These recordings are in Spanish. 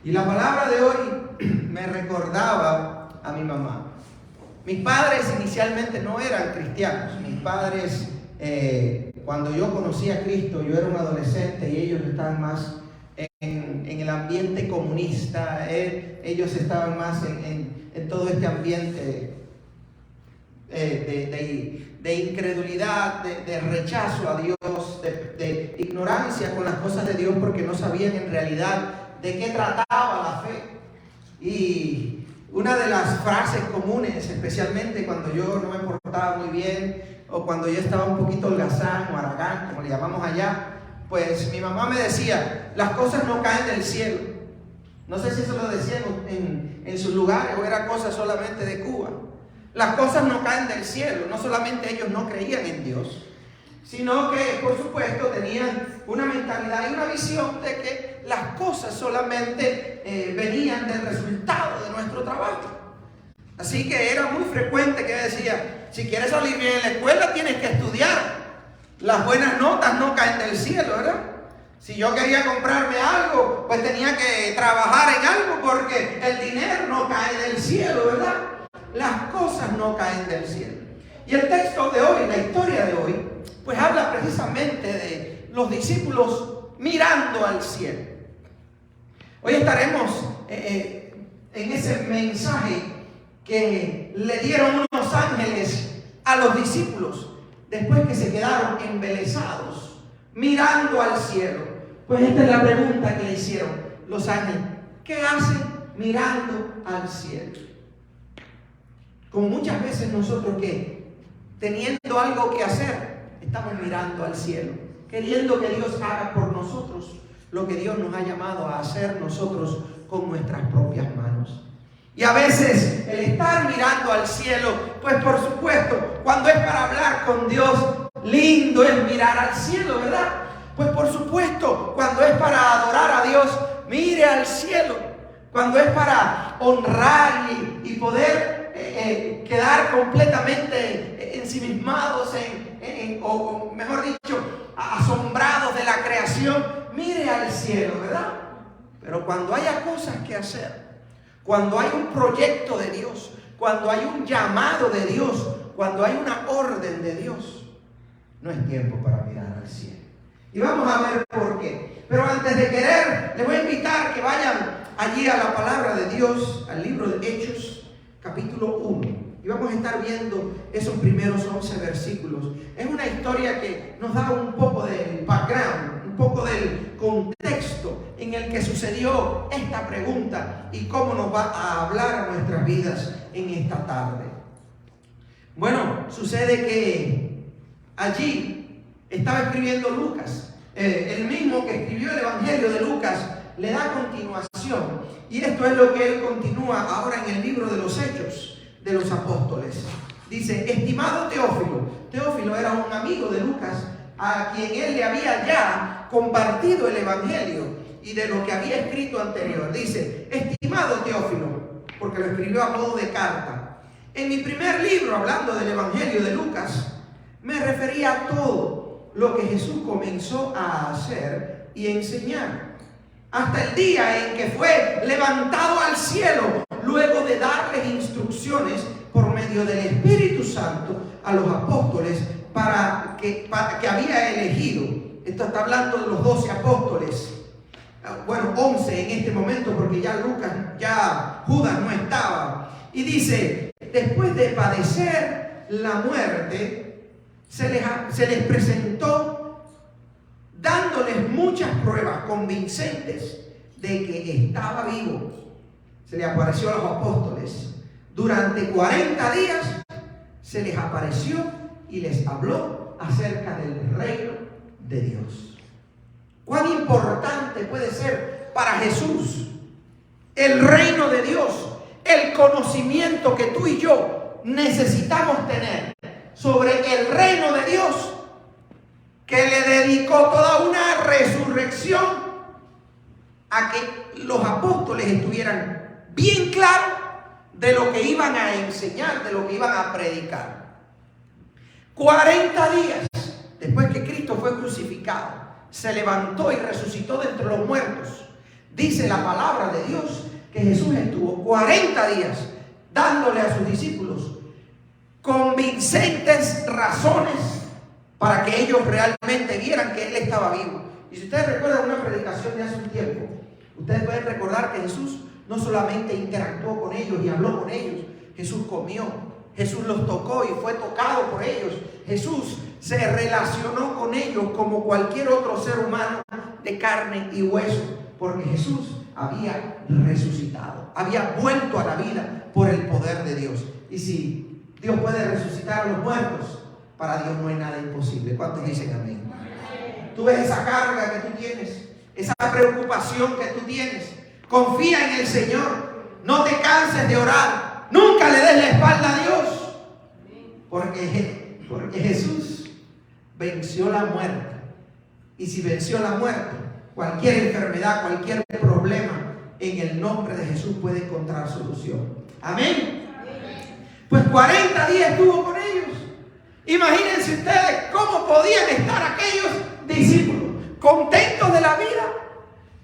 Y la palabra de hoy me recordaba a mi mamá. Mis padres inicialmente no eran cristianos. Mis padres, cuando yo conocí a Cristo, yo era un adolescente y ellos estaban más en el ambiente comunista. Ellos estaban más en todo este ambiente de incredulidad, de rechazo a Dios, de ignorancia con las cosas de Dios, porque no sabían en realidad de qué trataba la fe. Y una de las frases comunes, especialmente cuando yo no me portaba muy bien o cuando yo estaba un poquito holgazán o aragán, como le llamamos allá, pues mi mamá me decía: las cosas no caen del cielo. No sé si eso lo decían en sus lugares o era cosa solamente de Cuba. Las cosas no caen del cielo. No solamente ellos no creían en Dios, sino que, por supuesto, tenían una mentalidad y una visión de que las cosas solamente venían del resultado de nuestro trabajo. Así que era muy frecuente que decía: si quieres salir bien en la escuela, tienes que estudiar. Las buenas notas no caen del cielo, ¿verdad? Si yo quería comprarme algo, pues tenía que trabajar en algo, porque el dinero no cae del cielo, ¿verdad? Las cosas no caen del cielo. Y el texto de hoy, la historia de hoy, pues habla precisamente de los discípulos mirando al cielo. Hoy estaremos en ese mensaje que le dieron unos ángeles a los discípulos después que se quedaron embelesados mirando al cielo. Pues esta es la pregunta que le hicieron los ángeles: ¿qué hacen mirando al cielo? Como muchas veces nosotros, que teniendo algo que hacer, estamos mirando al cielo, queriendo que Dios haga por nosotros lo que Dios nos ha llamado a hacer nosotros con nuestras propias manos. Y a veces el estar mirando al cielo, pues por supuesto, cuando es para hablar con Dios, lindo es mirar al cielo, ¿verdad? Pues por supuesto, cuando es para adorar a Dios, mire al cielo. Cuando es para honrar y poder quedar completamente ensimismados o mejor dicho, asombrados de la creación, mire al cielo, ¿verdad? Pero cuando haya cosas que hacer, cuando hay un proyecto de Dios, cuando hay un llamado de Dios, cuando hay una orden de Dios, no es tiempo para mirar al cielo. Y vamos a ver por qué. Pero antes de querer, les voy a invitar que vayan allí a la palabra de Dios, al libro de Hechos, capítulo 1. Y vamos a estar viendo esos primeros 11 versículos. Es una historia que nos da un poco del background, un poco del contexto en el que sucedió esta pregunta y cómo nos va a hablar a nuestras vidas en esta tarde. Bueno, sucede que allí estaba escribiendo Lucas, el mismo que escribió el Evangelio de Lucas, le da continuación. Y esto es lo que él continúa ahora en el libro de los Hechos de los Apóstoles. Dice: estimado Teófilo. Teófilo era un amigo de Lucas, a quien él le había ya compartido el Evangelio y de lo que había escrito anterior. Dice: estimado Teófilo, porque lo escribió a modo de carta. En mi primer libro, hablando del Evangelio de Lucas, me refería a todo lo que Jesús comenzó a hacer y enseñar, hasta el día en que fue levantado al cielo, luego de darles instrucciones por medio del Espíritu Santo a los apóstoles que había elegido. Esto está hablando de los 12 apóstoles. Bueno, 11 en este momento, porque ya Judas no estaba. Y dice: después de padecer la muerte, se les presentó, dándoles muchas pruebas convincentes de que estaba vivo. Se le apareció a los apóstoles. Durante 40 días se les apareció y les habló acerca del reino de Dios. ¿Cuán importante puede ser para Jesús el reino de Dios? El conocimiento que tú y yo necesitamos tener sobre el reino de Dios, que le dedicó toda una resurrección a que los apóstoles estuvieran bien claros de lo que iban a enseñar, de lo que iban a predicar. 40 días después que Cristo fue crucificado, se levantó y resucitó de entre los muertos. Dice la palabra de Dios que Jesús estuvo 40 días dándole a sus discípulos convincentes razones para que ellos realmente vieran que Él estaba vivo. Y si ustedes recuerdan una predicación de hace un tiempo, ustedes pueden recordar que Jesús no solamente interactuó con ellos y habló con ellos, Jesús comió, Jesús los tocó y fue tocado por ellos. Jesús se relacionó con ellos como cualquier otro ser humano de carne y hueso, porque Jesús había resucitado, había vuelto a la vida por el poder de Dios. Y si Dios puede resucitar a los muertos, para Dios no hay nada imposible. ¿Cuántos dicen amén? Tú ves esa carga que tú tienes, esa preocupación que tú tienes. Confía en el Señor, no te canses de orar, nunca le des la espalda a Dios, porque Jesús venció la muerte. Y si venció la muerte, cualquier enfermedad, cualquier problema, en el nombre de Jesús puede encontrar solución. Amén. Pues 40 días estuvo con ellos. Imagínense ustedes cómo podían estar aquellos discípulos contentos de la vida,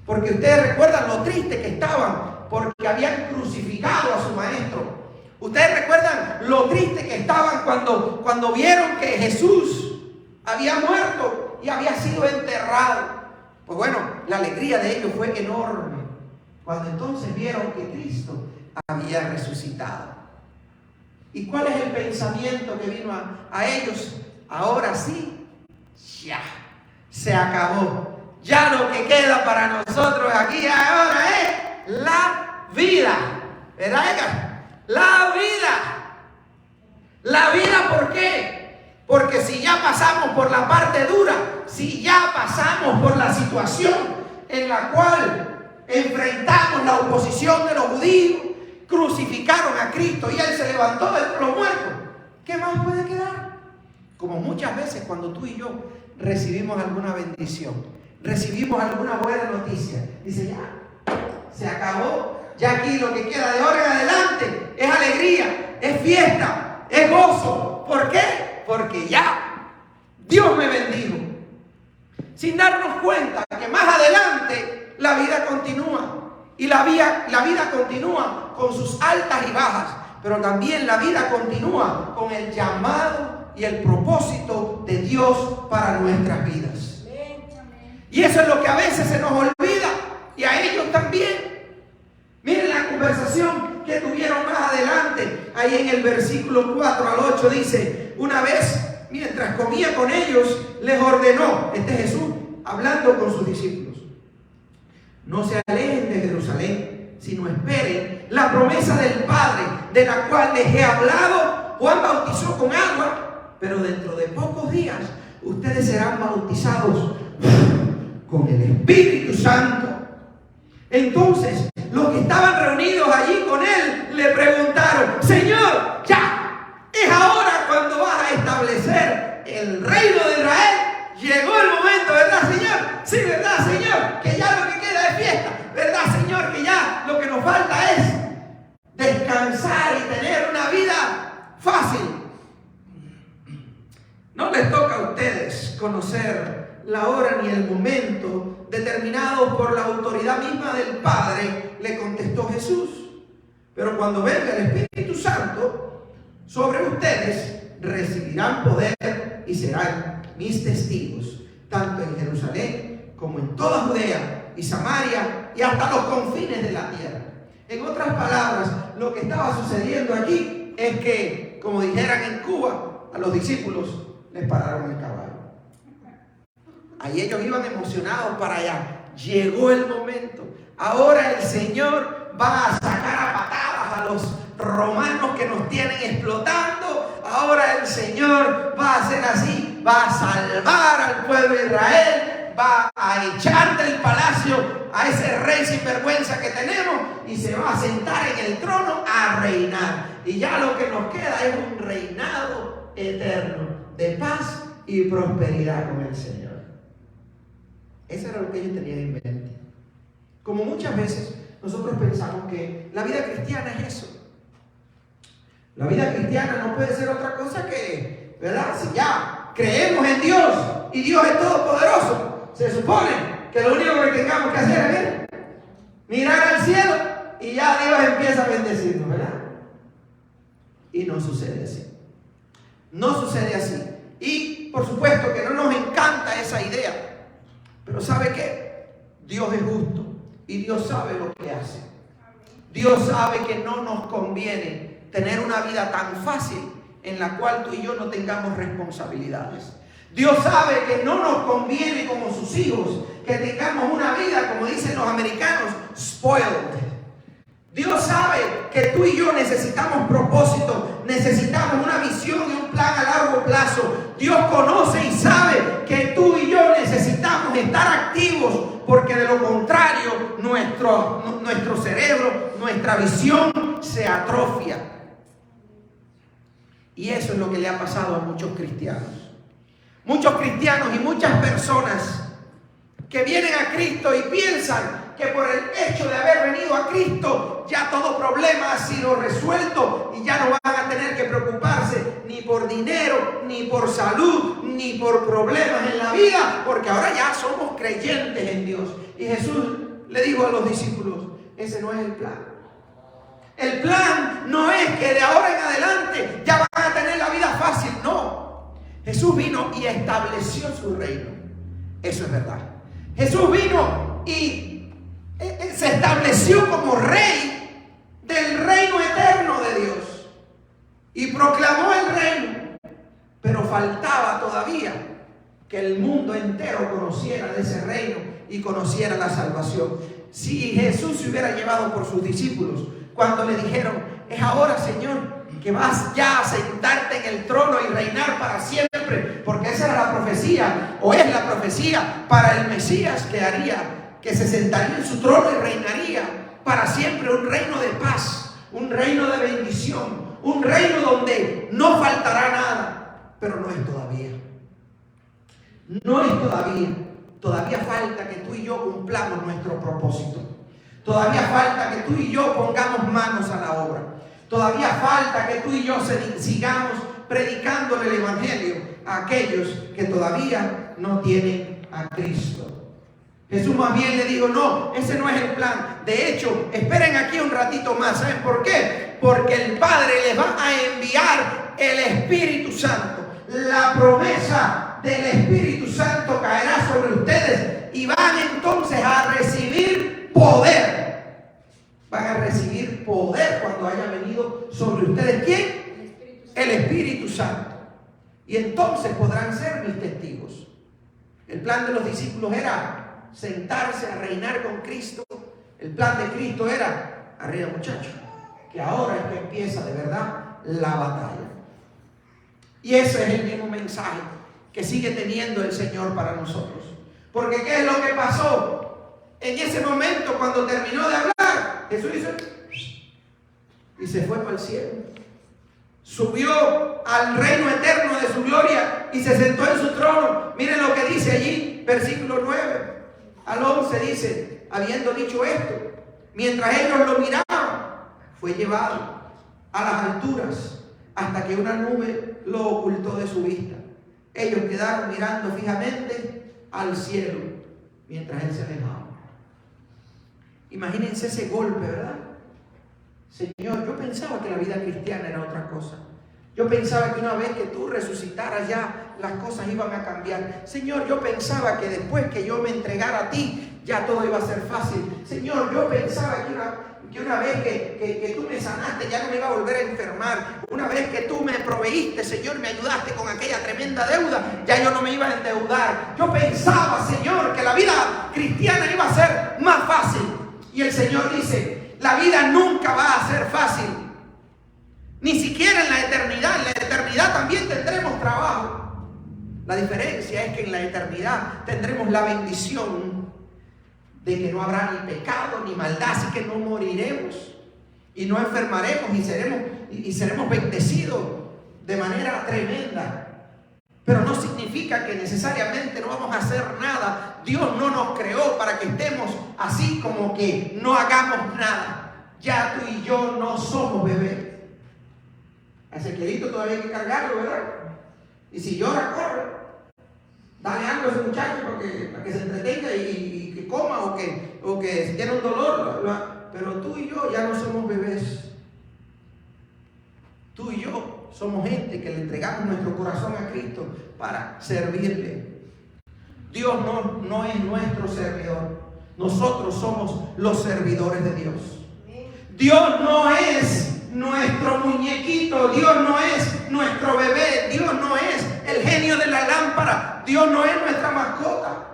porque ustedes recuerdan lo triste que estaban porque habían crucificado a su maestro. Ustedes recuerdan lo triste que estaban cuando vieron que Jesús había muerto y había sido enterrado. Pues bueno, la alegría de ellos fue enorme cuando entonces vieron que Cristo había resucitado. ¿Y cuál es el pensamiento que vino a ellos? Ahora sí, ya, se acabó. Ya lo que queda para nosotros aquí ahora es la vida. ¿Verdad, Edgar? La vida. La vida, ¿por qué? Porque si ya pasamos por la parte dura, si ya pasamos por la situación en la cual enfrentamos la oposición de los judíos, crucificaron a Cristo y Él se levantó de entre los muertos, ¿qué más puede quedar? Como muchas veces cuando tú y yo recibimos alguna bendición, recibimos alguna buena noticia, dice ya, se acabó, ya aquí lo que queda de ahora en adelante es alegría, es fiesta, es gozo. ¿Por qué? Porque ya Dios me bendijo, sin darnos cuenta que más adelante la vida continúa. Y la vida continúa con sus altas y bajas, pero también la vida continúa con el llamado y el propósito de Dios para nuestras vidas. Y eso es lo que a veces se nos olvida, y a ellos también. Miren la conversación que tuvieron más adelante, ahí en el versículo 4 al 8 dice: una vez, mientras comía con ellos, les ordenó, este es Jesús hablando con sus discípulos: no se alejen de Jerusalén, sino esperen la promesa del Padre, de la cual les he hablado. Juan bautizó con agua, pero dentro de pocos días ustedes serán bautizados con el Espíritu Santo. Entonces, los que estaban reunidos allí con él le preguntaron: Señor, ya, es ahora cuando vas a establecer el reino de Israel. Llegó el momento, ¿verdad, Señor? Sí, ¿verdad, Señor? Que ya lo que queda es fiesta. ¿Verdad, Señor? Que ya lo que nos falta es descansar y tener una vida fácil. No les toca a ustedes conocer la hora ni el momento determinados por la autoridad misma del Padre, le contestó Jesús. Pero cuando venga el Espíritu Santo sobre ustedes, recibirán poder y serán mis testigos, tanto en Jerusalén como en toda Judea y Samaria y hasta los confines de la tierra. En otras palabras, lo que estaba sucediendo allí es que, como dijeran en Cuba, a los discípulos les pararon el caballo. Ahí ellos iban emocionados para allá. Llegó el momento. Ahora el Señor va a sacar a patadas a los romanos que nos tienen explotando. Ahora el Señor va a hacer así, va a salvar al pueblo de Israel, va a echar del palacio a ese rey sin vergüenza que tenemos y se va a sentar en el trono a reinar. Y ya lo que nos queda es un reinado eterno de paz y prosperidad con el Señor. Eso era lo que ellos tenían en mente. Como muchas veces nosotros pensamos que la vida cristiana es eso. La vida cristiana no puede ser otra cosa que, ¿verdad? Si ya creemos en Dios y Dios es todopoderoso, se supone que lo único que tengamos que hacer es mirar al cielo y ya Dios empieza a bendecirnos, ¿verdad? Y no sucede así. No sucede así. Y por supuesto que no nos encanta esa idea. Pero ¿sabe qué? Dios es justo y Dios sabe lo que hace. Dios sabe que no nos conviene tener una vida tan fácil en la cual tú y yo no tengamos responsabilidades. Dios sabe que no nos conviene como sus hijos que tengamos una vida, como dicen los americanos, spoiled. Dios sabe que tú y yo necesitamos propósito, necesitamos una visión y un plan a largo plazo. Dios conoce y sabe que tú y yo necesitamos estar activos, porque de lo contrario nuestro cerebro, nuestra visión se atrofia. Y eso es lo que le ha pasado a muchos cristianos. Muchos cristianos y muchas personas que vienen a Cristo y piensan que por el hecho de haber venido a Cristo ya todo problema ha sido resuelto y ya no van a tener que preocuparse ni por dinero, ni por salud, ni por problemas en la vida, porque ahora ya somos creyentes en Dios. Y Jesús le dijo a los discípulos, ese no es el plan. El plan no es que de ahora en adelante ya van a tener la vida fácil, no. Jesús vino y estableció su reino. Eso es verdad. Jesús vino y se estableció como rey del reino eterno de Dios y proclamó el reino, pero faltaba todavía que el mundo entero conociera de ese reino y conociera la salvación. Si Jesús se hubiera llevado por sus discípulos cuando le dijeron, es ahora, Señor, que vas ya a sentarte en el trono y reinar para siempre, porque esa era la profecía, o es la profecía para el Mesías que haría, que se sentaría en su trono y reinaría para siempre, un reino de paz, un reino de bendición, un reino donde no faltará nada. Pero no es todavía. No es todavía. Todavía falta que tú y yo cumplamos nuestro propósito. Todavía falta que tú y yo pongamos manos a la obra. Todavía falta que tú y yo sigamos predicándole el evangelio a aquellos que todavía no tienen a Cristo. Jesús más bien le dijo, no, ese no es el plan. De hecho, esperen aquí un ratito más. ¿Saben por qué? Porque el Padre les va a enviar el Espíritu Santo. La promesa del Espíritu Santo caerá sobre ustedes y van entonces a recibir poder. Van a recibir poder cuando haya venido sobre ustedes. ¿Quién? El Espíritu Santo. Y entonces podrán ser mis testigos. El plan de los discípulos era sentarse a reinar con Cristo. El plan de Cristo era, arriba muchachos, que ahora es que empieza de verdad la batalla. Y ese es el mismo mensaje que sigue teniendo el Señor para nosotros. Porque ¿qué es lo que pasó? En ese momento cuando terminó de hablar, Jesús hizo y se fue para el cielo. Subió al reino eterno de su gloria y se sentó en su trono. Miren lo que dice allí, versículo 9 al 11 dice, habiendo dicho esto, mientras ellos lo miraban, fue llevado a las alturas hasta que una nube lo ocultó de su vista. Ellos quedaron mirando fijamente al cielo mientras él se alejaba. Imagínense ese golpe, ¿verdad? Señor, yo pensaba que la vida cristiana era otra cosa. Yo pensaba que una vez que tú resucitaras ya las cosas iban a cambiar. Señor, yo pensaba que después que yo me entregara a ti ya todo iba a ser fácil. Señor, yo pensaba que una vez que tú me sanaste ya no me iba a volver a enfermar. Una vez que tú me proveíste, Señor, me ayudaste con aquella tremenda deuda, ya yo no me iba a endeudar. Yo pensaba, Señor, que la vida cristiana iba a ser más fácil. Y el Señor dice, la vida nunca va a ser fácil. Ni siquiera en la eternidad. En la eternidad también tendremos trabajo. La diferencia es que en la eternidad tendremos la bendición de que no habrá ni pecado ni maldad, así que no moriremos y no enfermaremos y seremos bendecidos de manera tremenda. Pero no significa que necesariamente no vamos a hacer nada. Dios no nos creó para que estemos así como que no hagamos nada. Ya tú y yo no somos bebés. A Ezequielito todavía hay que cargarlo, ¿verdad? Y si llora, corre. Dale algo a ese muchacho para que se entretenga y que coma o que o que tiene un dolor, pero tú y yo ya no somos bebés. Tú y yo somos gente que le entregamos nuestro corazón a Cristo para servirle. Dios no es nuestro servidor. Nosotros somos los servidores de Dios. Dios no es nuestro muñequito. Dios no es nuestro bebé. Dios no es el genio de la lámpara. Dios no es nuestra mascota.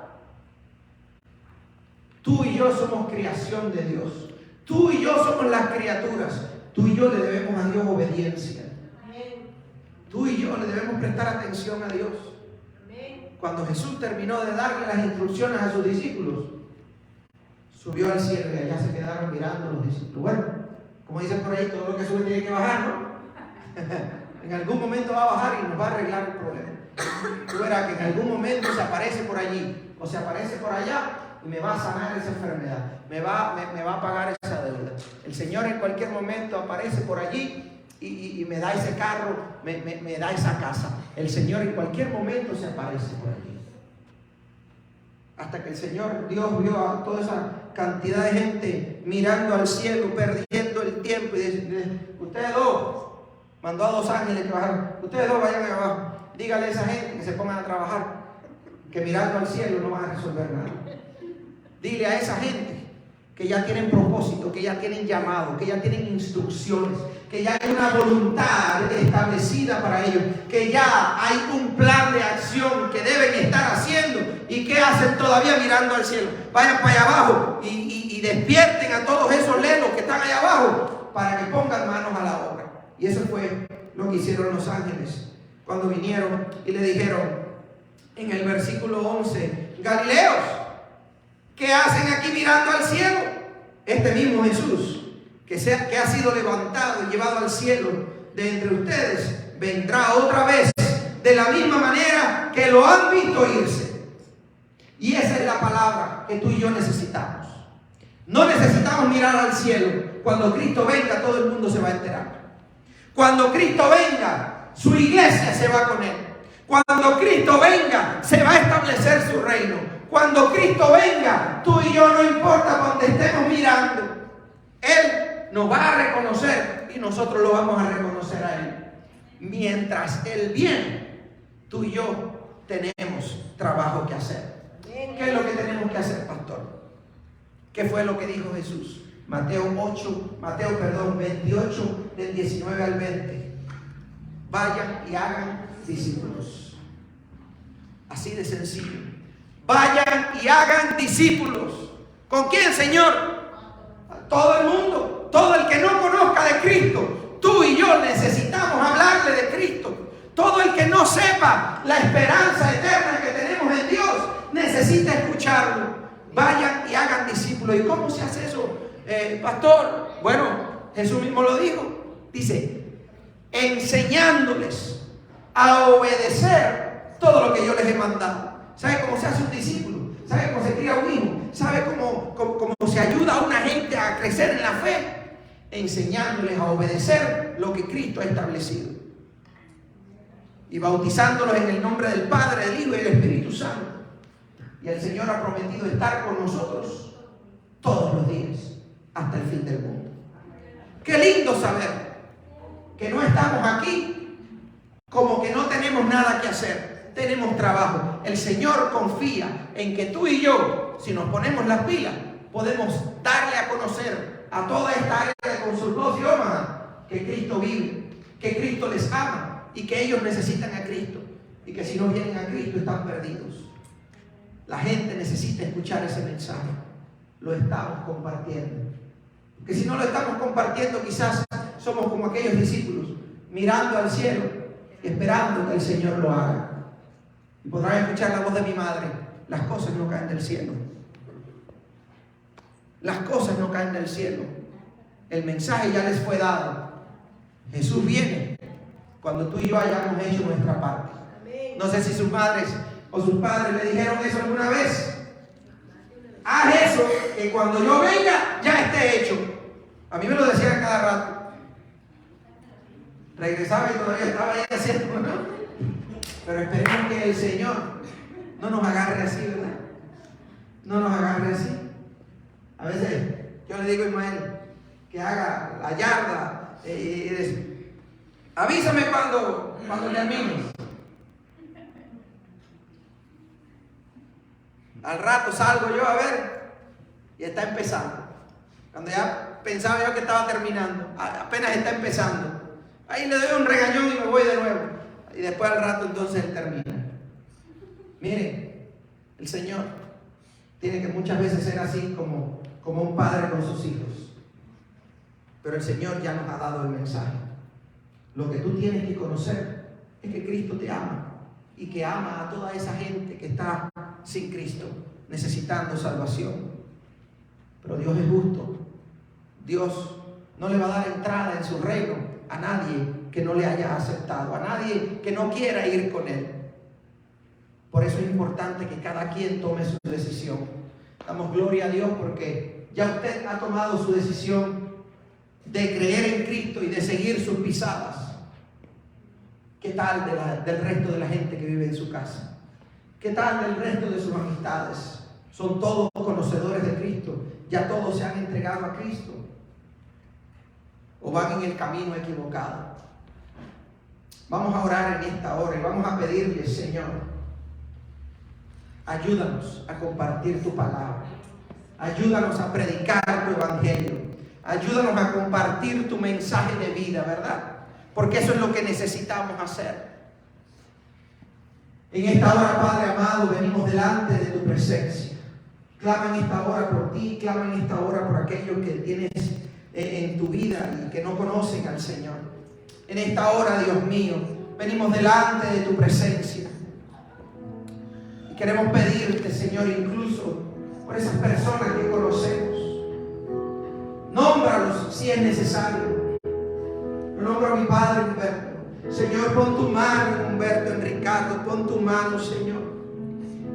Tú y yo somos creación de Dios. Tú y yo somos las criaturas. Tú y yo le debemos a Dios obediencia. Tú y yo le debemos prestar atención a Dios. Cuando Jesús terminó de darle las instrucciones a sus discípulos, subió al cielo y allá se quedaron mirando los discípulos. Bueno, como dicen por ahí, todo lo que sube tiene que bajar, ¿no? En algún momento va a bajar y nos va a arreglar el problema. Tú verás que en algún momento se aparece por allí o se aparece por allá y me va a sanar esa enfermedad, me va a pagar esa deuda. El Señor en cualquier momento aparece por allí y me da ese carro, me da esa casa. El Señor en cualquier momento se aparece por allí. Hasta que el Señor, Dios vio a toda esa cantidad de gente mirando al cielo, perdiendo el tiempo, y dice: ustedes dos, mandó a 2 ángeles que bajaron, ustedes dos vayan abajo, dígale a esa gente que se pongan a trabajar, que mirando al cielo no van a resolver nada. Dile a esa gente que ya tienen propósito, que ya tienen llamado, que ya tienen instrucciones, que ya hay una voluntad establecida para ellos, que ya hay un plan de acción que deben estar haciendo. ¿Y qué hacen todavía mirando al cielo? Vayan para allá abajo y despierten a todos esos lelos que están allá abajo para que pongan manos a la obra. Y eso fue lo que hicieron los ángeles cuando vinieron y le dijeron en el versículo 11: Galileos, ¿qué hacen aquí mirando al cielo? Este mismo Jesús que ha sido levantado y llevado al cielo de entre ustedes, vendrá otra vez de la misma manera que lo han visto irse. Y esa es la palabra que tú y yo necesitamos. No necesitamos mirar al cielo. Cuando Cristo venga, todo el mundo se va a enterar. Cuando Cristo venga, su iglesia se va con él. Cuando Cristo venga, se va a establecer su reino. Cuando Cristo venga, tú y yo, no importa donde estemos mirando, Él nos va a reconocer y nosotros lo vamos a reconocer a Él. Mientras Él viene, tú y yo tenemos trabajo que hacer. ¿Qué es lo que tenemos que hacer, pastor? ¿Qué fue lo que dijo Jesús? Mateo 28, del 19 al 20. Vayan y hagan discípulos. Así de sencillo. Vayan y hagan discípulos. ¿Con quién, Señor? A todo el mundo. Todo el que no conozca de Cristo. Tú y yo necesitamos hablarle de Cristo. Todo el que no sepa la esperanza eterna que tenemos en Dios necesita escucharlo. Vayan y hagan discípulos. ¿Y cómo se hace eso, pastor? Bueno, Jesús mismo lo dijo. Dice: enseñándoles a obedecer todo lo que yo les he mandado. ¿Sabe cómo se hace un discípulo? ¿Sabe cómo se cría un hijo? ¿Sabe cómo se ayuda a una gente a crecer en la fe? Enseñándoles a obedecer lo que Cristo ha establecido. Y bautizándolos en el nombre del Padre, del Hijo y del Espíritu Santo. Y el Señor ha prometido estar con nosotros todos los días hasta el fin del mundo. Qué lindo saber que no estamos aquí como que no tenemos nada que hacer. Tenemos trabajo. El Señor confía en que tú y yo, si nos ponemos las pilas, podemos darle a conocer a toda esta área con sus 2 idiomas que Cristo vive, que Cristo les ama y que ellos necesitan a Cristo, y que si no vienen a Cristo están perdidos. La gente necesita escuchar ese mensaje. Lo estamos compartiendo. Porque si no lo estamos compartiendo, quizás somos como aquellos discípulos, mirando al cielo y esperando que el Señor lo haga. Y podrán escuchar la voz de mi madre: las cosas no caen del cielo. Las cosas no caen del cielo. El mensaje ya les fue dado. Jesús viene cuando tú y yo hayamos hecho nuestra parte. No sé si sus madres o sus padres le dijeron eso alguna vez. Haz eso, que cuando yo venga ya esté hecho. A mí me lo decían cada rato. Regresaba y todavía estaba ahí haciendo, ¿no? Pero esperemos que el Señor no nos agarre así, ¿verdad? No nos agarre así. A veces yo le digo a Ismael que haga la yarda y dice, avísame cuando termines. Al rato salgo yo a ver y está empezando. Cuando ya pensaba yo que estaba terminando, apenas está empezando. Ahí le doy un regañón y me voy de nuevo. Y después al rato entonces él termina. Miren, el Señor tiene que muchas veces ser así como un padre con sus hijos. Pero el Señor ya nos ha dado el mensaje. Lo que tú tienes que conocer es que Cristo te ama y que ama a toda esa gente que está sin Cristo, necesitando salvación. Pero Dios es justo. Dios no le va a dar entrada en su reino a nadie que no le haya aceptado, a nadie que no quiera ir con Él. Por eso es importante que cada quien tome su decisión. Damos gloria a Dios porque ya usted ha tomado su decisión de creer en Cristo y de seguir sus pisadas. ¿Qué tal del resto de la gente que vive en su casa? ¿Qué tal del resto de sus amistades? Son todos conocedores de Cristo. Ya todos se han entregado a Cristo. ¿O van en el camino equivocado? Vamos a orar en esta hora y vamos a pedirle, Señor, ayúdanos a compartir tu palabra. Ayúdanos a predicar tu evangelio. Ayúdanos a compartir tu mensaje de vida, ¿verdad? Porque eso es lo que necesitamos hacer. En esta hora, Padre amado, venimos delante de tu presencia. Clama en esta hora por ti, clama en esta hora por aquellos que tienes en tu vida y que no conocen al Señor. En esta hora, Dios mío, venimos delante de tu presencia. Y queremos pedirte, Señor, incluso por esas personas que conocemos. Nómbralos si es necesario. Yo nombro a mi padre Humberto. Señor, pon tu mano en Humberto, en Ricardo, pon tu mano, Señor.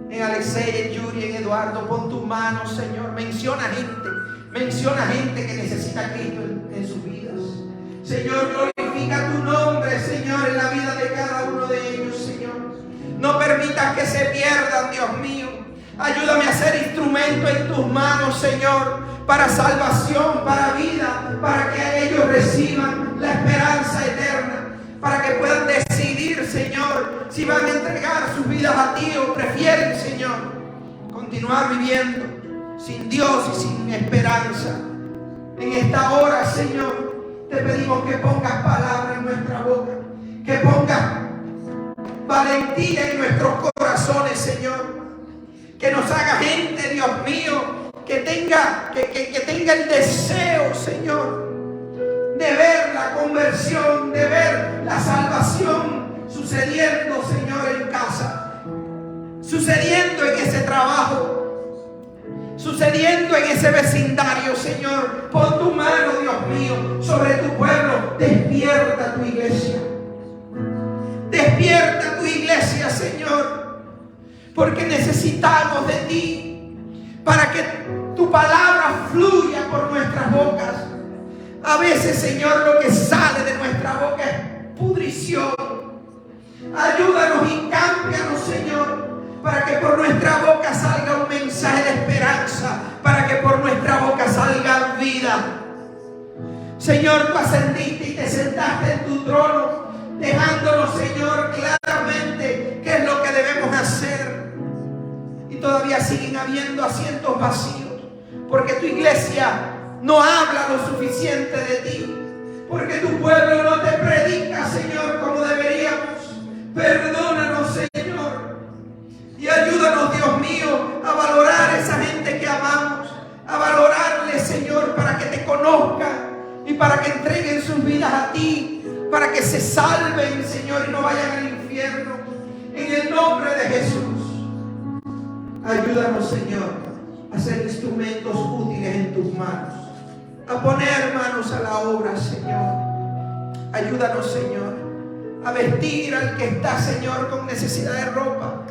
En Alexei, en Yuri, en Eduardo, pon tu mano, Señor. Menciona gente que necesita a Cristo en sus vidas. Señor, glorifica tu nombre, Señor, en la vida de cada uno de ellos, Señor. No permitas que se pierdan, Dios mío. Ayúdame a ser instrumento en tus manos, Señor, para salvación, para vida, para que ellos reciban la esperanza eterna, para que puedan decidir, Señor, si van a entregar sus vidas a ti o prefieren, Señor, continuar viviendo sin Dios y sin esperanza. En esta hora, Señor, te pedimos que pongas palabra en nuestra boca, que pongas valentía en nuestros corazones, Señor, que nos haga gente, Dios mío, que tenga el deseo, Señor, de ver la conversión, de ver la salvación sucediendo, Señor, en casa, sucediendo en ese trabajo, sucediendo en ese vecindario, Señor. Pon tu mano, Dios mío, sobre tu pueblo. Despierta tu iglesia. Despierta tu iglesia, Señor, porque necesitamos de ti para que tu palabra fluya por nuestras bocas. A veces, Señor, lo que sale de nuestra boca es pudrición. Ayúdanos y cámbianos, Señor, para que por nuestra boca salga un mensaje de esperanza, para que por nuestra boca salga vida. Señor, tú ascendiste y te sentaste en tu trono, dejándonos, Señor, claramente qué es lo que debemos hacer. Y todavía siguen habiendo asientos vacíos, porque tu iglesia no habla lo suficiente de ti, porque tu pueblo no te predica, Señor, como deberíamos. Perdónanos, Señor, y ayúdanos, Dios mío, a valorar a esa gente que amamos, a valorarles, Señor, para que te conozcan y para que entreguen sus vidas a ti, para que se salven, Señor, y no vayan al infierno. En el nombre de Jesús, ayúdanos, Señor, a ser instrumentos útiles en tus manos, a poner manos a la obra, Señor. Ayúdanos, Señor, a vestir al que está, Señor, con necesidad de ropa,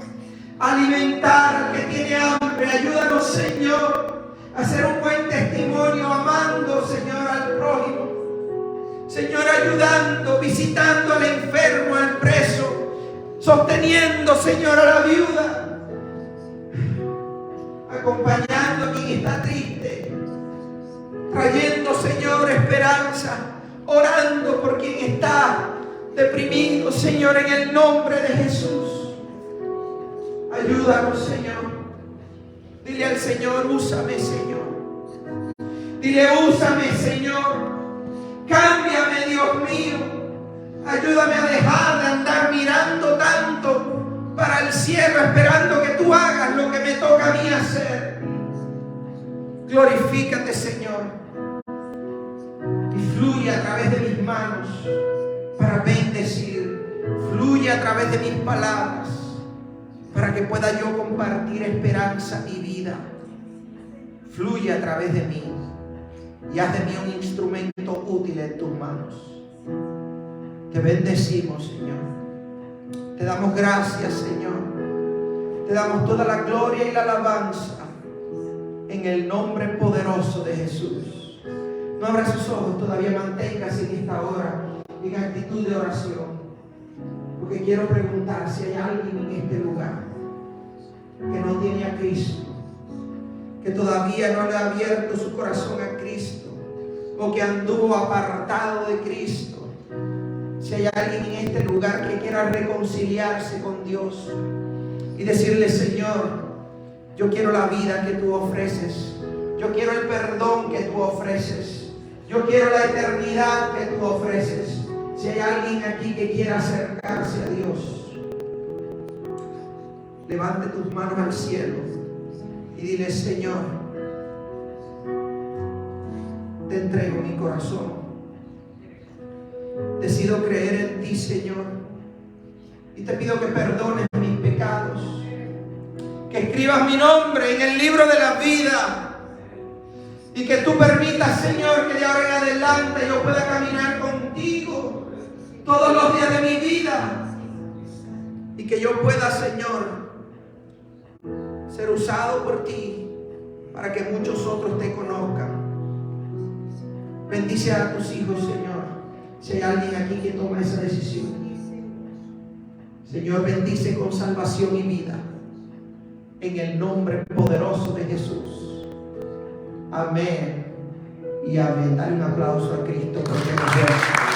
a alimentar al que tiene hambre. Ayúdanos, Señor, a hacer un buen testimonio, amando, Señor, al prójimo. Señor, ayudando, visitando al enfermo, al preso, sosteniendo, Señor, a la viuda, acompañando a quien está triste, esperanza, orando por quien está deprimido, Señor, en el nombre de Jesús. Ayúdanos, Señor. Dile al Señor, úsame, Señor. Dile, úsame, Señor. Cámbiame, Dios mío. Ayúdame a dejar de andar mirando tanto para el cielo, esperando que tú hagas lo que me toca a mí hacer. Glorifícate, Señor, y fluye a través de mis manos para bendecir. Fluye a través de mis palabras para que pueda yo compartir esperanza y vida. Fluye a través de mí y haz de mí un instrumento útil en tus manos. Te bendecimos, Señor. Te damos gracias, Señor. Te damos toda la gloria y la alabanza en el nombre poderoso de Jesús. No abra sus ojos, todavía manténgase en esta hora en actitud de oración, porque quiero preguntar si hay alguien en este lugar que no tiene a Cristo, que todavía no le ha abierto su corazón a Cristo, o que anduvo apartado de Cristo. Si hay alguien en este lugar que quiera reconciliarse con Dios y decirle: Señor, yo quiero la vida que tú ofreces, yo quiero el perdón que tú ofreces, yo quiero la eternidad que tú ofreces. Si hay alguien aquí que quiera acercarse a Dios, levante tus manos al cielo y dile: Señor, te entrego mi corazón. Decido creer en ti, Señor, y te pido que perdones mis pecados, que escribas mi nombre en el libro de la vida, y que tú permitas, Señor, que de ahora en adelante yo pueda caminar contigo todos los días de mi vida, y que yo pueda, Señor, ser usado por ti para que muchos otros te conozcan. Bendice a tus hijos, Señor, si hay alguien aquí que toma esa decisión. Señor, bendice con salvación y vida en el nombre poderoso de Jesús. Amén y amén. Dale un aplauso a Cristo porque nos ve.